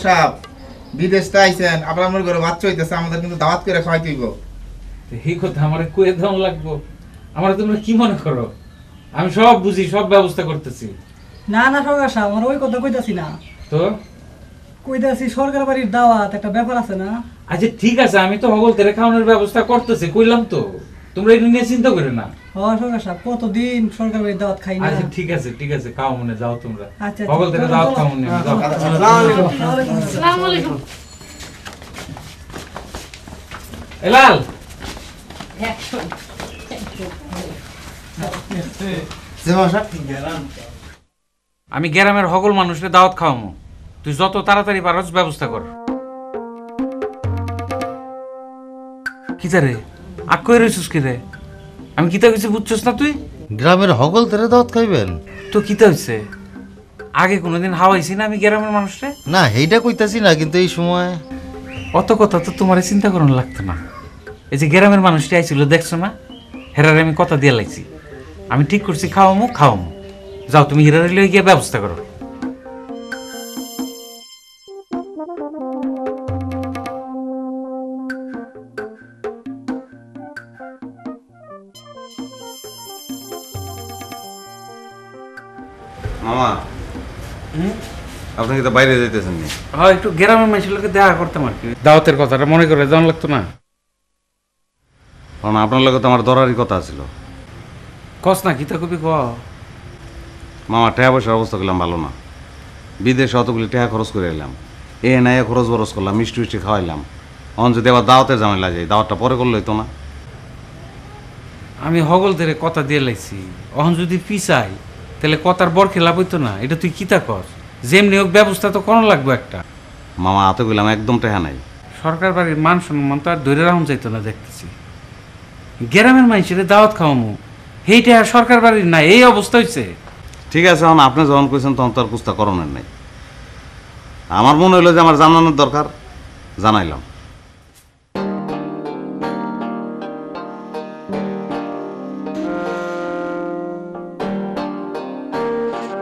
সাহেব বিদেশটা আইছেন আপনার মনে করে বাচ্চা হইতেছে আমাদের কিন্তু দাওয়াত করে খাওয়াইতে হইব। এই কথা আমার কয়ে দাম লাগবো? আমার তোমরা কি মনে করো আমি সব বুঝি, সব ব্যবস্থা করতেছি। না না সরকার সাহেব, আমরা ওই কথা কইতাছি না তো কইতাছি সরকার বাড়ির দাওয়াত একটা ব্যাপার আছে না। আচ্ছা ঠিক আছে, আমি তো হগল তেরে খাওয়ানোর ব্যবস্থা করতেছি, কইলাম তো, তোমরা এটা নিয়ে চিন্তা করো না। হ্যাঁ সরকার সাহেব, কতদিন সরকার বাড়ির দাওয়াত খাই না। আচ্ছা ঠিক আছে ঠিক আছে, খাও মনে যাও তোমরা। আচ্ছা হগল তেরে দাওয়াত খাও মনে যাও। আসসালামু আলাইকুম। এলাল আমি গ্রামের হগল মানুষের দাওয়াত খাওয়ামো, তুই যত তাড়াতাড়ি পারস ব্যবস্থা কর। কিতা রে আগ কই রইছিস কি রে? আমি কিতা কিছু বুঝছস না তুই? গ্রামের হগল তেরে দাওয়াত খাইবেন? তো কিতা হইছে? আগে কোনোদিন হাওয়াইছি না আমি গ্রামের মানুষরে? না এইটা কইতাছি না, কিন্তু এই সময় অত কথা তো তোমার চিন্তা করানো লাগতো না। এই যে গ্রামের মানুষটি আইছিল দেখছো না, হেরারে আমি কথা দিয়ে লাইছি, আমি ঠিক করছি খাওয়ামো খাওয়ামো। যাও তুমি হিরারে লইয়া গিয়ে ব্যবস্থা করো। মামা আপনি কি তো বাইরে যাইতেছেন নি? হ্যাঁ একটু গ্রামের মানুষের লোকে দেখা করতাম আর কি, দাওয়াতের কথাটা মনে করে জান লাগতো না। কারণ আপনার লোকে তো আমার দরারই কথা ছিল। কস না কিতা কবি ক। মামা টাকা পয়সার অবস্থা করলাম ভালো না, বিদেশে অতগুলি টাকা খরচ করে এলাম, এ নাই খরচ বরচ করলাম, মিষ্টি মিষ্টি খাওয়াইলাম। অন যদি আবার দাওয়াতের ঝামেলা যায়, দাওয়াতটা পরে করলে হইতো না? আমি হগল ধরে কথা দিয়ে লাইছি, অহন যদি পিছাই তাহলে কথার বর খেলাপ হইতো না। এটা তুই কিতা কর, যেমনি হোক ব্যবস্থা তো কোনো লাগবে একটা। মামা হাতে গেলাম একদম টাকা নাই। সরকার বাড়ির মান সম্মান তো আর ধরে রাখুন যাইতো না দেখতেছি। গ্রামের মানুষের দাওয়াত খাওয়ামু, সেইটা আর সরকার বাড়ির না, এই অবস্থা হয়েছে। ঠিক আছে, এখন আপনি যখন কইছেন তখন তো আর পুস্তা করণের নাই। আমার মনে হইলো যে আমার জানানোর দরকার, জানাইলাম।